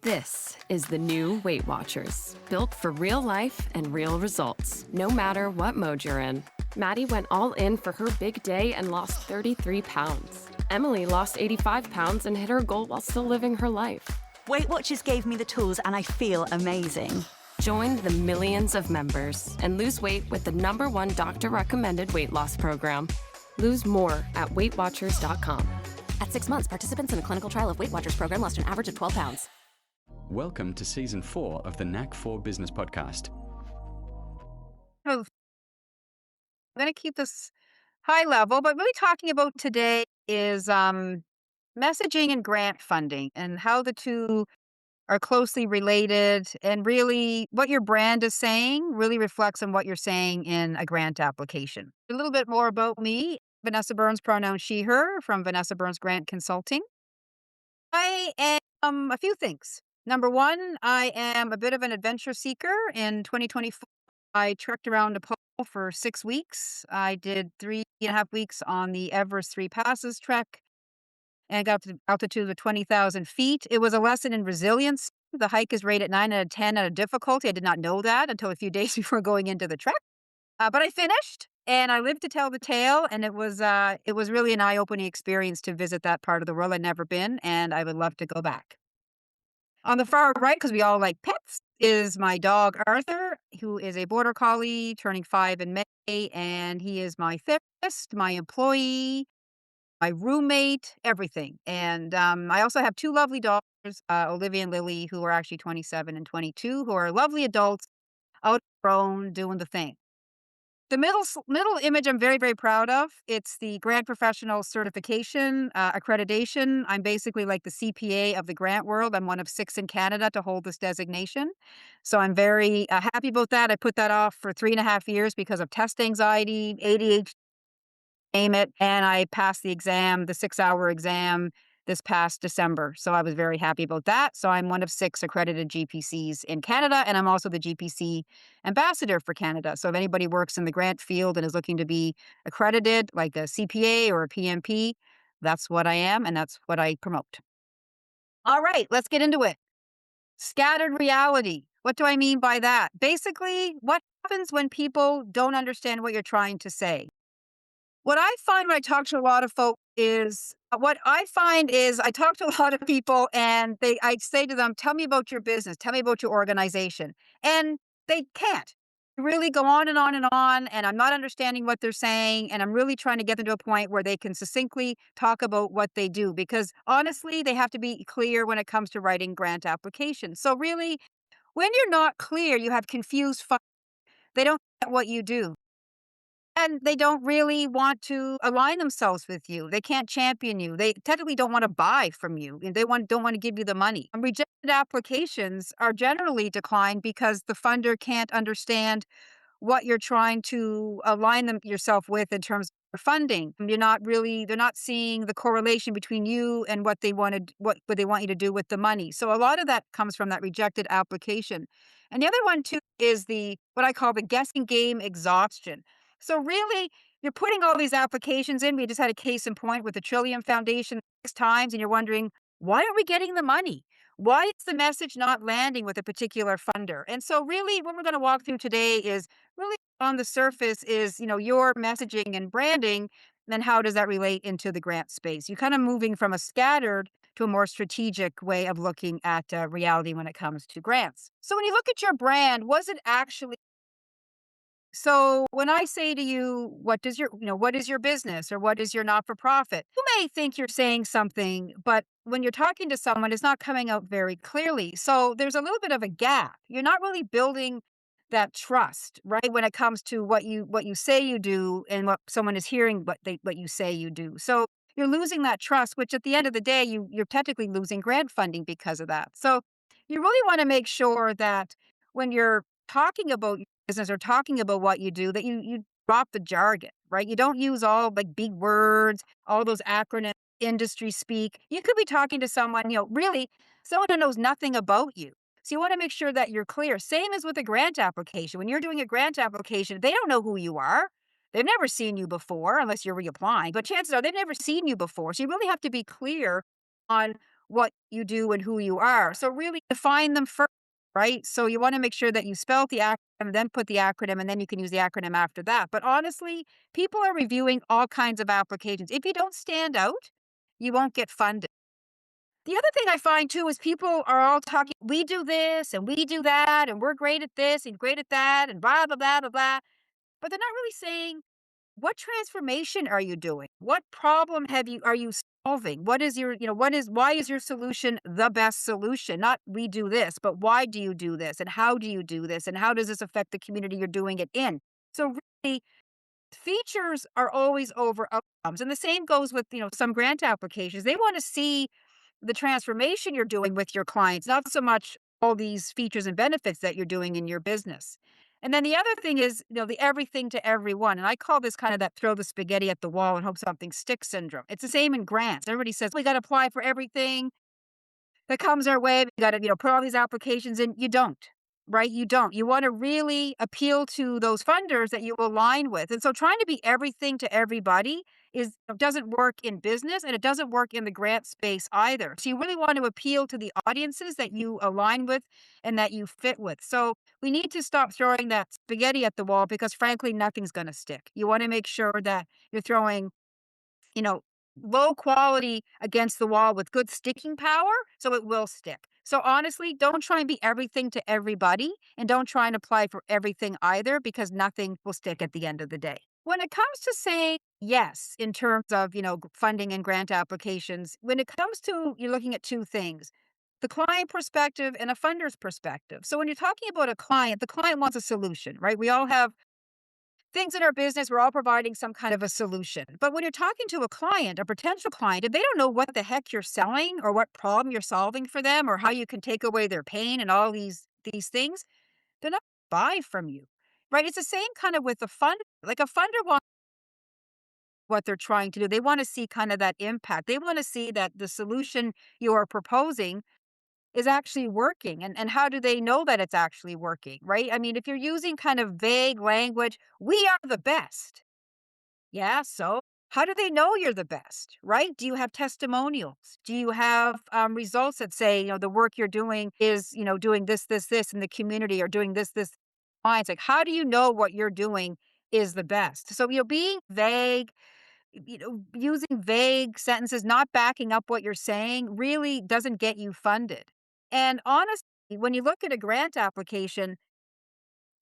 This is the new Weight Watchers, built for real life and real results, no matter what mode you're in. Maddie went all in for her big day and lost 33 pounds. Emily lost 85 pounds and hit her goal while still living her life. Weight Watchers gave me the tools and I feel amazing. Join the millions of members and lose weight with the #1 doctor-recommended weight loss program. Lose more at WeightWatchers.com. At 6 months, participants in a clinical trial of Weight Watchers program lost an average of 12 pounds. Welcome to Season 4 of the Knack for Business podcast. Oh, I'm going to keep this high level, but really talking about today is messaging and grant funding and how the two are closely related, and really what your brand is saying really reflects on what you're saying in a grant application. A little bit more about me. Vanessa Burns, pronoun she, her, from Vanessa Burns Grant Consulting. I am a few things. Number one, I am a bit of an adventure seeker. In 2024, I trekked around Nepal for 6 weeks. I did 3.5 weeks on the Everest Three Passes trek and got to the altitude of 20,000 feet. It was a lesson in resilience. The hike is rated 9 out of 10 out of difficulty. I did not know that until a few days before going into the trek. But I finished and I lived to tell the tale. And it was really an eye-opening experience to visit that part of the world I'd never been. And I would love to go back. On the far right, because we all like pets, is my dog Arthur, who is a border collie turning 5 in May. And he is my therapist, my employee, my roommate, everything. And I also have 2 lovely daughters, Olivia and Lily, who are actually 27 and 22, who are lovely adults, out on their own, doing the thing. The middle image I'm very, very proud of. It's the Grant Professional Certification accreditation. I'm basically like the CPA of the grant world. I'm one of 6 in Canada to hold this designation. So I'm very happy about that. I put that off for 3.5 years because of test anxiety, ADHD, name it, and I passed the exam, the 6-hour exam, this past December. So I was very happy about that. So I'm one of 6 accredited GPCs in Canada, and I'm also the GPC ambassador for Canada. So if anybody works in the grant field and is looking to be accredited, like a CPA or a PMP, that's what I am, and that's what I promote. All right, let's get into it. Scattered reality. What do I mean by that? Basically, what happens when people don't understand what you're trying to say? What I find when I talk to a lot of folks is I talk to a lot of people and I say to them, tell me about your business, tell me about your organization. And they can't. They really go on and on and on. And I'm not understanding what they're saying. And I'm really trying to get them to a point where they can succinctly talk about what they do. Because honestly, they have to be clear when it comes to writing grant applications. So really, when you're not clear, you have confused folks. They don't get what you do. And they don't really want to align themselves with you. They can't champion you. They technically don't want to buy from you. And don't want to give you the money. Rejected applications are generally declined because the funder can't understand what you're trying to align yourself with in terms of funding. They're not seeing the correlation between you and what they they want you to do with the money. So a lot of that comes from that rejected application. And the other one too is what I call the guessing game exhaustion. So really, you're putting all these applications in. We just had a case in point with the Trillium Foundation 6 times, and you're wondering, why aren't we getting the money? Why is the message not landing with a particular funder? And so really, what we're going to walk through today is really on the surface is, your messaging and branding, then how does that relate into the grant space? You're kind of moving from a scattered to a more strategic way of looking at reality when it comes to grants. So when you look at your brand, was it actually so when I say to you, what is your business or what is your not-for-profit? You may think you're saying something, but when you're talking to someone, it's not coming out very clearly. So there's a little bit of a gap. You're not really building that trust, right? When it comes to what you say you do and what someone is hearing what you say you do. So you're losing that trust, which at the end of the day, you're technically losing grant funding because of that. So you really want to make sure that when you're talking about business or talking about what you do, that you drop the jargon, right? You don't use all like big words, all those acronyms, industry speak. You could be talking to someone, really someone who knows nothing about you. So you want to make sure that you're clear. Same as with a grant application. When you're doing a grant application, they don't know who you are. They've never seen you before unless you're reapplying, but chances are they've never seen you before. So you really have to be clear on what you do and who you are. So really define them first, right? So you want to make sure that you spell the acronym, then put the acronym, and then you can use the acronym after that. But honestly, people are reviewing all kinds of applications. If you don't stand out, you won't get funded. The other thing I find too is people are all talking, we do this and we do that, and we're great at this and great at that, and blah, blah, blah, blah, blah. But they're not really saying, what transformation are you doing? What problem are you solving? What is why is your solution the best solution? Not we do this, but why do you do this? And how do you do this? And how does this affect the community you're doing it in? So really, features are always over outcomes. And the same goes with, some grant applications. They want to see the transformation you're doing with your clients, not so much all these features and benefits that you're doing in your business. And then the other thing is, the everything to everyone. And I call this kind of that throw the spaghetti at the wall and hope something sticks syndrome. It's the same in grants. Everybody says, we got to apply for everything that comes our way. We got to, put all these applications in. You don't, right? You don't. You want to really appeal to those funders that you align with. And so trying to be everything to everybody doesn't work in business, and it doesn't work in the grant space either. So you really want to appeal to the audiences that you align with and that you fit with. So we need to stop throwing that spaghetti at the wall because frankly, nothing's going to stick. You want to make sure that you're throwing, you know, low quality against the wall with good sticking power so it will stick. So honestly, don't try and be everything to everybody, and don't try and apply for everything either because nothing will stick at the end of the day. When it comes to saying yes in terms of, funding and grant applications, when it comes to you're looking at two things, the client perspective and a funder's perspective. So when you're talking about a client, the client wants a solution, right? We all have things in our business, we're all providing some kind of a solution. But when you're talking to a client, a potential client, if they don't know what the heck you're selling or what problem you're solving for them or how you can take away their pain and all these things, they're not gonna buy from you. Right? It's the same kind of with a fund. Like a funder wants what they're trying to do. They want to see kind of that impact. They want to see that the solution you are proposing is actually working. And how do they know that it's actually working? Right? I mean, if you're using kind of vague language, we are the best. Yeah, so how do they know you're the best, right? Do you have testimonials? Do you have results that say, the work you're doing is, doing this, this, this in the community or doing this, this? It's like, how do you know what you're doing is the best? So, being vague, using vague sentences, not backing up what you're saying really doesn't get you funded. And honestly, when you look at a grant application,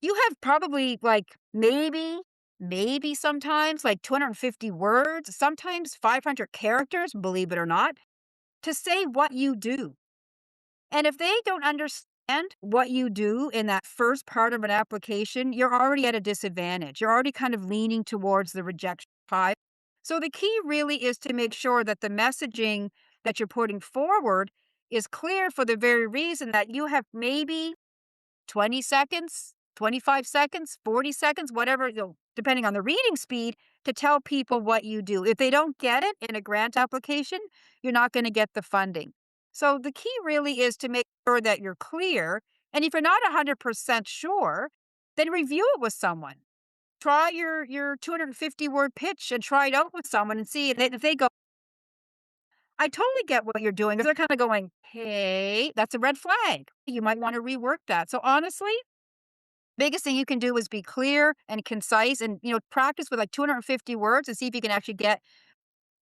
you have probably like maybe sometimes like 250 words, sometimes 500 characters, believe it or not, to say what you do. And if they don't understand what you do in that first part of an application, you're already at a disadvantage. You're already kind of leaning towards the rejection pile. So the key really is to make sure that the messaging that you're putting forward is clear for the very reason that you have maybe 20 seconds, 25 seconds, 40 seconds, whatever, depending on the reading speed, to tell people what you do. If they don't get it in a grant application, you're not going to get the funding. So the key really is to make sure that you're clear. And if you're not 100% sure, then review it with someone. Try your 250 word pitch and try it out with someone and see if they go, I totally get what you're doing. They're kind of going, hey, that's a red flag. You might want to rework that. So honestly, biggest thing you can do is be clear and concise and, practice with like 250 words and see if you can actually get,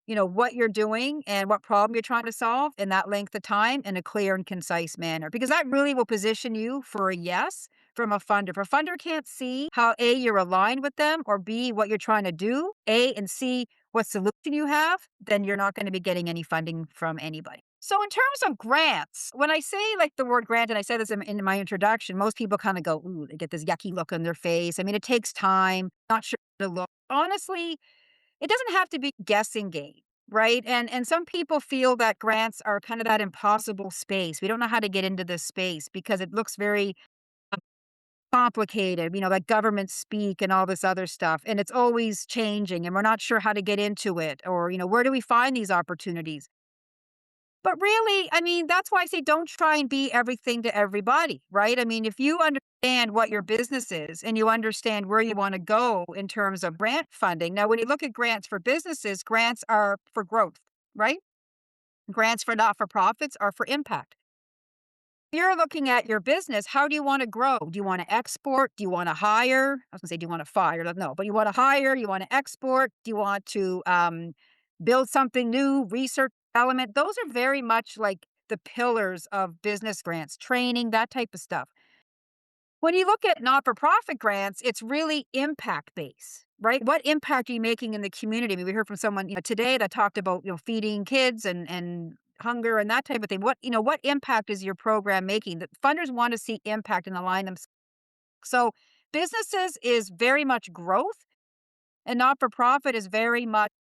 what you're doing and what problem you're trying to solve in that length of time in a clear and concise manner, because that really will position you for a yes from a funder. If a funder can't see how A, you're aligned with them, or B, what you're trying to do, A, and C, what solution you have, then you're not going to be getting any funding from anybody. So in terms of grants, when I say like the word grant, and I said this in my introduction, most people kind of go, ooh, they get this yucky look on their face. I mean, it takes time, not sure to look. Honestly, it doesn't have to be guessing game, right? And some people feel that grants are kind of that impossible space. We don't know how to get into this space because it looks very complicated, like government speak and all this other stuff. And it's always changing and we're not sure how to get into it or, where do we find these opportunities? But really, I mean, that's why I say don't try and be everything to everybody, right? I mean, if you understand what your business is and you understand where you want to go in terms of grant funding. Now, when you look at grants for businesses, grants are for growth, right? Grants for not-for-profits are for impact. If you're looking at your business, how do you want to grow? Do you want to export? Do you want to hire? I was going to say, do you want to fire? No, but you want to hire? You want to export? Do you want to build something new? Research element? Those are very much like the pillars of business grants, training, that type of stuff. When you look at not-for-profit grants, it's really impact-based, right? What impact are you making in the community? I mean, we heard from someone, today that talked about, feeding kids and hunger and that type of thing. What impact is your program making? The funders want to see impact and align them. So businesses is very much growth, and not-for-profit is very much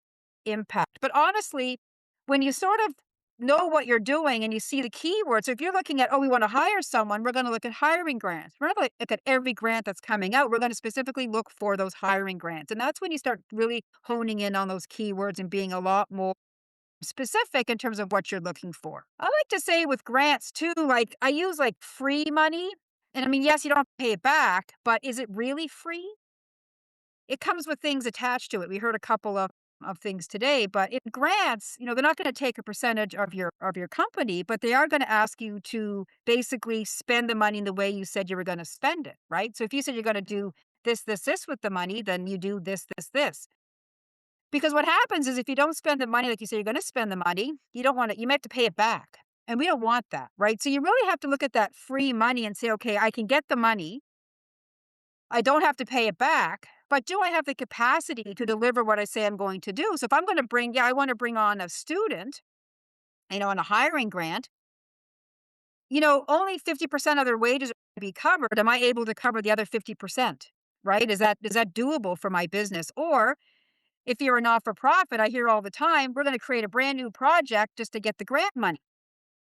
impact. But honestly, when you sort of know what you're doing and you see the keywords, so if you're looking at, oh, we want to hire someone, we're going to look at hiring grants. We're not going to look at every grant that's coming out. We're going to specifically look for those hiring grants. And that's when you start really honing in on those keywords and being a lot more specific in terms of what you're looking for. I like to say with grants too, like I use like free money. And I mean, yes, you don't have to pay it back, but is it really free? It comes with things attached to it. We heard a couple of things today, but in grants, they're not going to take a percentage of your company, but they are going to ask you to basically spend the money in the way you said you were going to spend it, right? So if you said you're going to do this with the money, then you do this. Because what happens is if you don't spend the money like you say you're going to spend the money, you don't want it, you might have to pay it back. And we don't want that, right? So you really have to look at that free money and say, okay, I can get the money. I don't have to pay it back, but do I have the capacity to deliver what I say I'm going to do? So if I'm going to I want to bring on a student, on a hiring grant, only 50% of their wages are going to be covered. Am I able to cover the other 50%? Right? Is that doable for my business? Or if you're a not-for-profit, I hear all the time, we're going to create a brand new project just to get the grant money.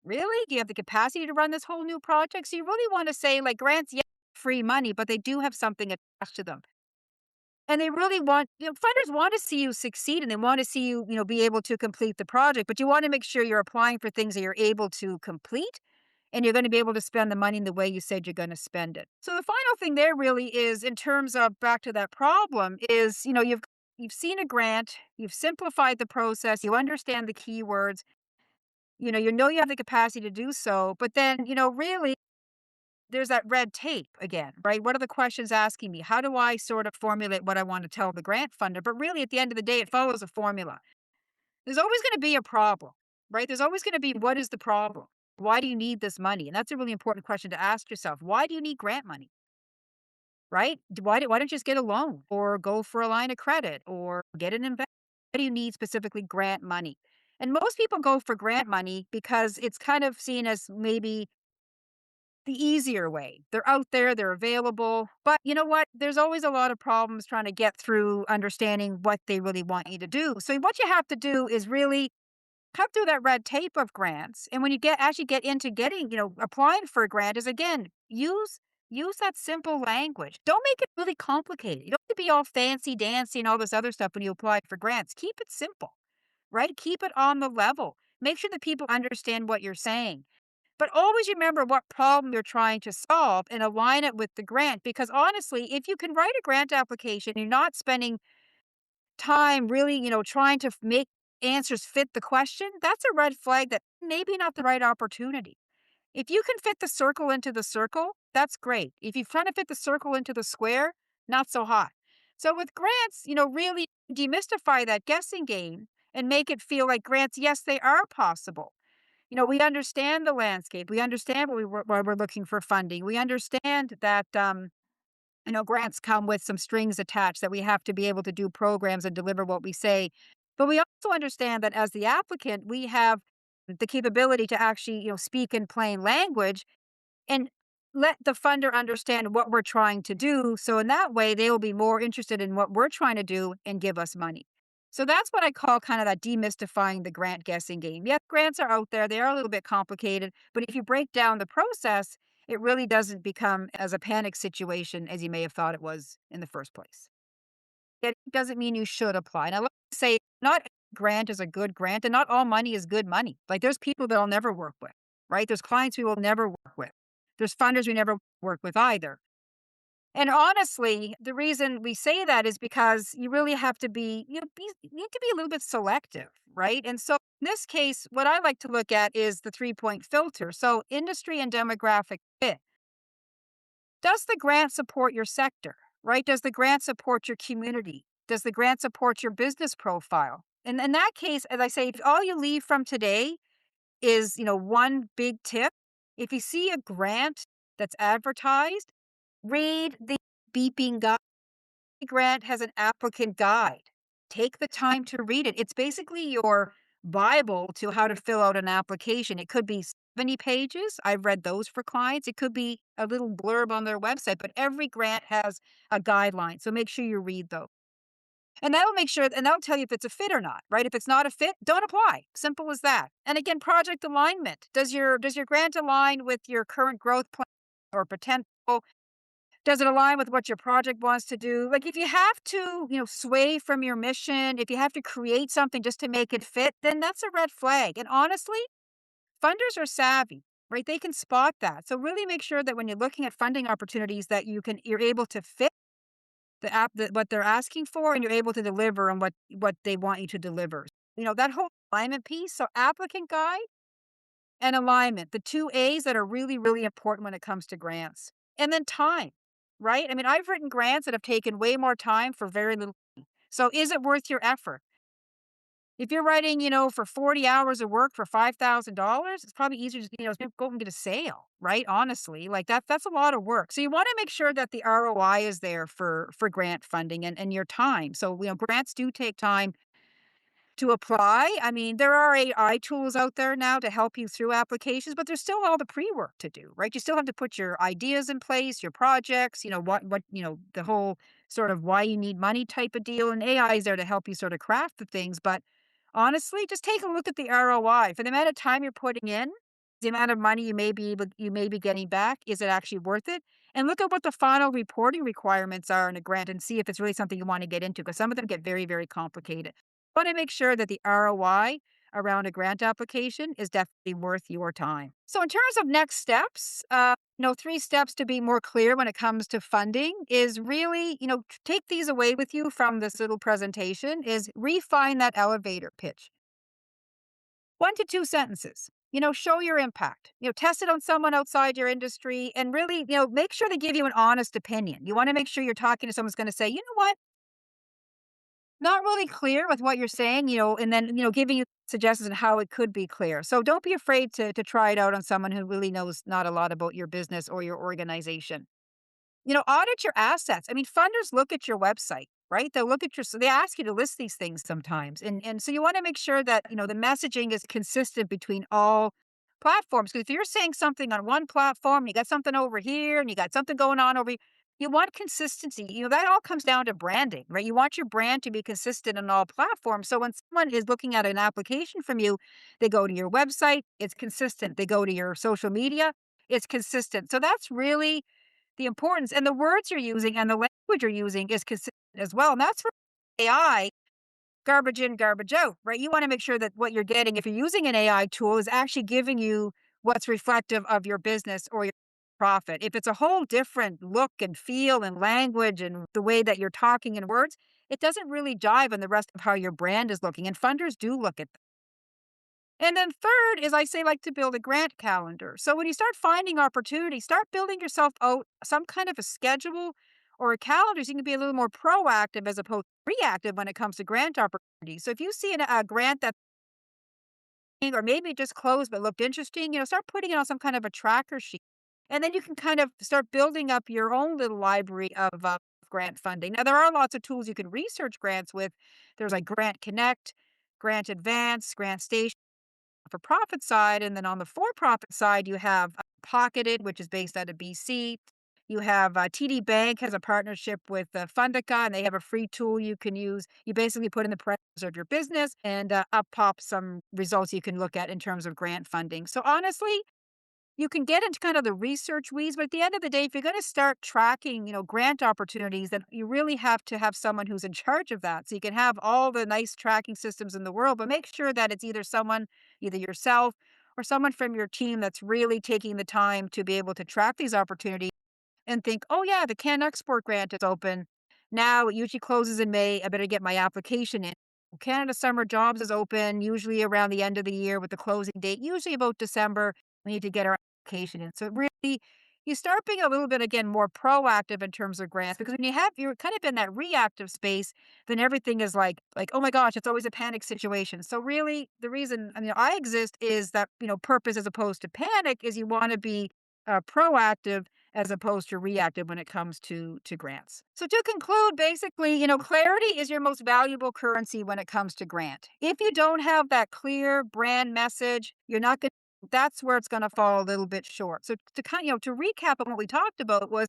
Really? Do you have the capacity to run this whole new project? So you really want to say, like, grants, yeah, free money, but they do have something attached to them. And they really want, funders want to see you succeed and they want to see you, be able to complete the project, but you want to make sure you're applying for things that you're able to complete and you're going to be able to spend the money in the way you said you're going to spend it. So the final thing there really is in terms of back to that problem is, you've seen a grant, you've simplified the process, you understand the keywords, you have the capacity to do so, but then, really there's that red tape again, right? What are the questions asking me? How do I sort of formulate what I want to tell the grant funder? But really, at the end of the day, it follows a formula. There's always going to be a problem, right? There's always going to be what is the problem? Why do you need this money? And that's a really important question to ask yourself. Why do you need grant money? Right? Why don't you just get a loan or go for a line of credit or get an investment? Why do you need specifically grant money? And most people go for grant money because it's kind of seen as maybe the easier way. They're out there, they're available. But you know what? There's always a lot of problems trying to get through understanding what they really want you to do. So what you have to do is really cut through that red tape of grants. And when you get into getting, applying for a grant is again, use that simple language. Don't make it really complicated. You don't have to be all fancy dancy and all this other stuff when you apply for grants. Keep it simple, right? Keep it on the level. Make sure that people understand what you're saying. But always remember what problem you're trying to solve and align it with the grant. Because honestly, if you can write a grant application, you're not spending time really, trying to make answers fit the question, that's a red flag that maybe not the right opportunity. If you can fit the circle into the circle, that's great. If you're trying to fit the circle into the square, not so hot. So with grants, really demystify that guessing game and make it feel like grants, yes, they are possible. We understand the landscape. We understand why we're looking for funding. We understand that, grants come with some strings attached that we have to be able to do programs and deliver what we say. But we also understand that as the applicant, we have the capability to actually, speak in plain language and let the funder understand what we're trying to do. So in that way, they will be more interested in what we're trying to do and give us money. So that's what I call kind of that demystifying the grant guessing game. Yes, grants are out there. They are a little bit complicated, but if you break down the process, it really doesn't become as a panic situation as you may have thought it was in the first place. It doesn't mean you should apply. And I like to say not every grant is a good grant and not all money is good money. Like there's people that I'll never work with, right? There's clients we will never work with. There's funders we never work with either. And honestly, the reason we say that is because you really have to you need to be a little bit selective, right? And so in this case, what I like to look at is the 3-point filter. So industry and demographic fit. Does the grant support your sector, right? Does the grant support your community? Does the grant support your business profile? And in that case, as I say, if all you leave from today is, one big tip, if you see a grant that's advertised, read the beeping guide. Grant has an applicant guide. Take the time to read it. It's basically your Bible to how to fill out an application. It could be 70 pages. I've read those for clients. It could be a little blurb on their website, but every grant has a guideline. So make sure you read those. And that'll make sure, and that'll tell you if it's a fit or not, right? If it's not a fit, don't apply. Simple as that. And again, project alignment. Does your grant align with your current growth plan or potential? Does it align with what your project wants to do? Like if you have to, sway from your mission, if you have to create something just to make it fit, then that's a red flag. And honestly, funders are savvy, right? They can spot that. So really make sure that when you're looking at funding opportunities that you're able to fit what they're asking for and you're able to deliver on what they want you to deliver. That whole alignment piece. So applicant guide and alignment, the two A's that are really, really important when it comes to grants. And then time, right? I mean, I've written grants that have taken way more time for very little. So is it worth your effort? If you're writing, for 40 hours of work for $5,000, it's probably easier to, go and get a sale, right? Honestly, like that's a lot of work. So you want to make sure that the ROI is there for grant funding and your time. So, grants do take time to apply. I mean, there are AI tools out there now to help you through applications, but there's still all the pre-work to do, right? You still have to put your ideas in place, your projects, the whole sort of why you need money type of deal. And AI is there to help you sort of craft the things. But honestly, just take a look at the ROI for the amount of time you're putting in, the amount of money you may be getting back. Is it actually worth it? And look at what the final reporting requirements are in a grant and see if it's really something you want to get into because some of them get very, very complicated. Want to make sure that the ROI around a grant application is definitely worth your time. So, in terms of next steps, 3 steps to be more clear when it comes to funding is really, take these away with you from this little presentation is refine that elevator pitch. 1 to 2 sentences. Show your impact. Test it on someone outside your industry and really, make sure they give you an honest opinion. You want to make sure you're talking to someone who's going to say, you know what? Not really clear with what you're saying, and then, giving you suggestions on how it could be clear. So don't be afraid to try it out on someone who really knows not a lot about your business or your organization. Audit your assets. I mean, funders look at your website, right? They'll look at so they ask you to list these things sometimes. And so you want to make sure that, the messaging is consistent between all platforms. Because if you're saying something on one platform, you got something over here and you got something going on over here, you want consistency. That all comes down to branding, right? You want your brand to be consistent on all platforms. So when someone is looking at an application from you, they go to your website, it's consistent. They go to your social media, it's consistent. So that's really the importance, and the words you're using and the language you're using is consistent as well, and that's where AI, garbage in, garbage out, right? You wanna make sure that what you're getting, if you're using an AI tool, is actually giving you what's reflective of your business or your profit. If it's a whole different look and feel and language and the way that you're talking in words, it doesn't really jive in the rest of how your brand is looking, and funders do look at. And then third is I say like to build a grant calendar. So when you start finding opportunities, start building yourself out some kind of a schedule or a calendar so you can be a little more proactive as opposed to reactive when it comes to grant opportunities. So if you see a grant that or maybe it just closed but looked interesting, start putting it on some kind of a tracker sheet. And then you can kind of start building up your own little library of grant funding. Now, there are lots of tools you can research grants with. There's like Grant Connect, Grant Advance, Grant Station for profit side, and then on the for-profit side, you have Pocketed, which is based out of BC. You have TD Bank has a partnership with Fundica, and they have a free tool you can use. You basically put in the parameters of your business, and up pop some results you can look at in terms of grant funding. So honestly, you can get into kind of the research weeds, but at the end of the day, if you're going to start tracking, grant opportunities, then you really have to have someone who's in charge of that. So you can have all the nice tracking systems in the world, but make sure that it's either yourself or someone from your team that's really taking the time to be able to track these opportunities and think, oh, yeah, the Can Export Grant is open. Now it usually closes in May. I better get my application in. Canada Summer Jobs is open usually around the end of the year with the closing date, usually about December. We need to get our application in. So really, you start being a little bit, again, more proactive in terms of grants because when you're kind of in that reactive space, then everything is like, oh my gosh, it's always a panic situation. So really, the reason, I mean, I exist is that, purpose as opposed to panic is you want to be proactive as opposed to reactive when it comes to grants. So to conclude, basically, clarity is your most valuable currency when it comes to grant. If you don't have that clear brand message, you're not going. That's where it's going to fall a little bit short. So to recap on what we talked about was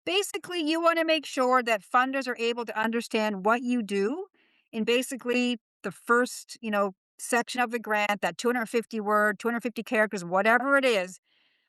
basically you want to make sure that funders are able to understand what you do in basically the first, section of the grant, that 250 characters, whatever it is.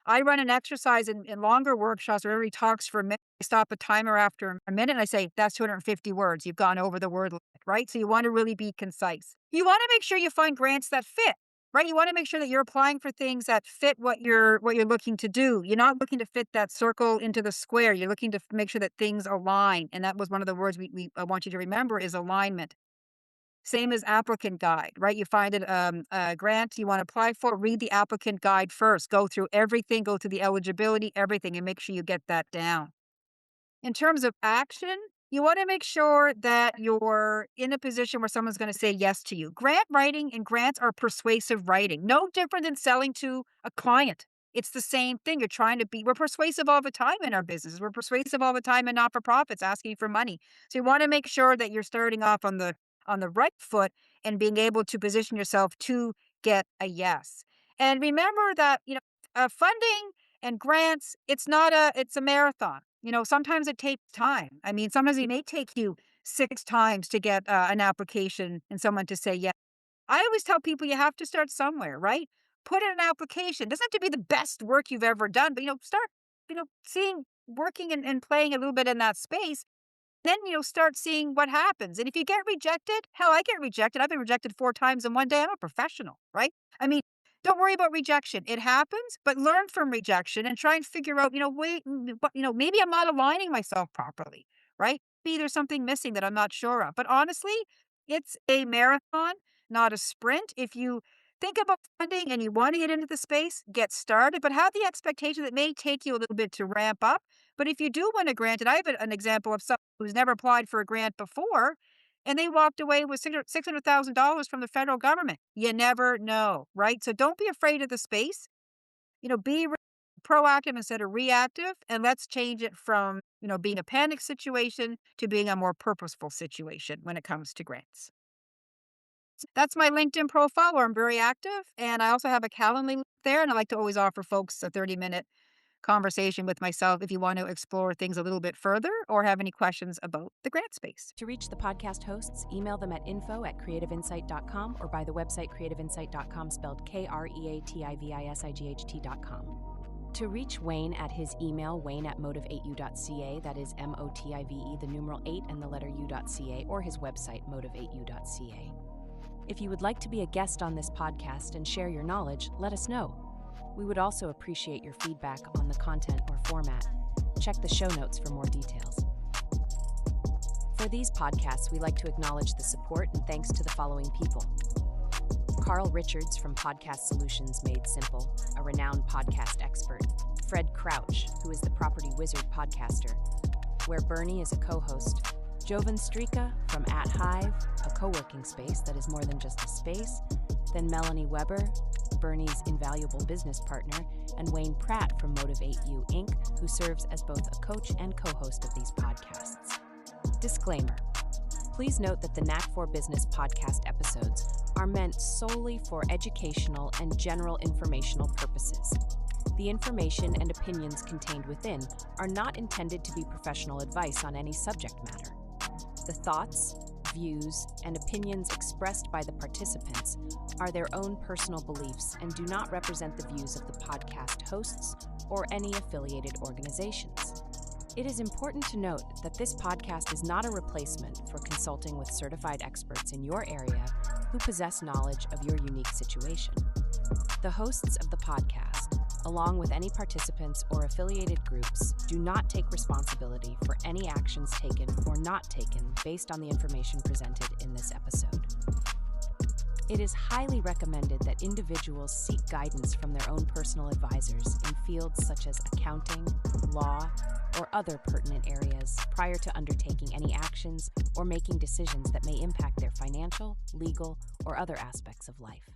I run an exercise in longer workshops where everybody talks for a minute. I stop a timer after a minute and I say, that's 250 words. You've gone over the word limit, right? So you want to really be concise. You want to make sure you find grants that fit, right? You want to make sure that you're applying for things that fit what you're looking to do. You're not looking to fit that circle into the square. You're looking to make sure that things align. And that was one of the words I want you to remember is alignment. Same as applicant guide, right? You find it a grant you want to apply for, read the applicant guide first. Go through everything, go through the eligibility, everything, and make sure you get that down. In terms of action, you want to make sure that you're in a position where someone's going to say yes to you. Grant writing and grants are persuasive writing, no different than selling to a client. It's the same thing. We're persuasive all the time in our businesses. We're persuasive all the time in not-for-profits asking for money. So you want to make sure that you're starting off on the right foot and being able to position yourself to get a yes. And remember that, funding and grants, it's a marathon. Sometimes it takes time. I mean, sometimes it may take you 6 times to get an application and someone to say yes. I always tell people you have to start somewhere, right? Put in an application. It doesn't have to be the best work you've ever done, but, start, seeing, working and playing a little bit in that space. Then, start seeing what happens. And if you get rejected, hell, I get rejected. I've been rejected 4 times in one day. I'm a professional, right? I mean, don't worry about rejection. It happens, but learn from rejection and try and figure out, maybe I'm not aligning myself properly, right? Maybe there's something missing that I'm not sure of. But honestly, it's a marathon, not a sprint. If you think about funding and you want to get into the space, get started, but have the expectation that it may take you a little bit to ramp up. But if you do win a grant, and I have an example of someone who's never applied for a grant before, and they walked away with $600,000 from the federal government. You never know, right? So don't be afraid of the space. Be proactive instead of reactive, and let's change it from, being a panic situation to being a more purposeful situation when it comes to grants. That's my LinkedIn profile where I'm very active, and I also have a Calendly there, and I like to always offer folks a 30-minute conversation with myself if you want to explore things a little bit further or have any questions about the grant space. To reach the podcast hosts, email them at info@creativeinsight.com or by the website creativeinsight.com, spelled KREATIVISIGHT.com. To reach Wayne at his email, wayne@motive8u.ca, that is MOTIVE, the numeral 8 and the letter u.ca, or his website, motive8u.ca. If you would like to be a guest on this podcast and share your knowledge, let us know. We would also appreciate your feedback on the content or format. Check the show notes for more details. For these podcasts, we like to acknowledge the support and thanks to the following people. Carl Richards from Podcast Solutions Made Simple, a renowned podcast expert. Fred Crouch, who is the Property Wizard podcaster, where Bernie is a co-host. Jovan Strika from At Hive, a co-working space that is more than just a space. Then Melanie Weber, Bernie's invaluable business partner, and Wayne Pratt from Motive8U Inc., who serves as both a coach and co-host of these podcasts. Disclaimer. Please note that the Knack for Business podcast episodes are meant solely for educational and general informational purposes. The information and opinions contained within are not intended to be professional advice on any subject matter. The thoughts, views, and opinions expressed by the participants are their own personal beliefs and do not represent the views of the podcast hosts or any affiliated organizations. It is important to note that this podcast is not a replacement for consulting with certified experts in your area who possess knowledge of your unique situation. The hosts of the podcast, along with any participants or affiliated groups, do not take responsibility for any actions taken or not taken based on the information presented in this episode. It is highly recommended that individuals seek guidance from their own personal advisors in fields such as accounting, law, or other pertinent areas prior to undertaking any actions or making decisions that may impact their financial, legal, or other aspects of life.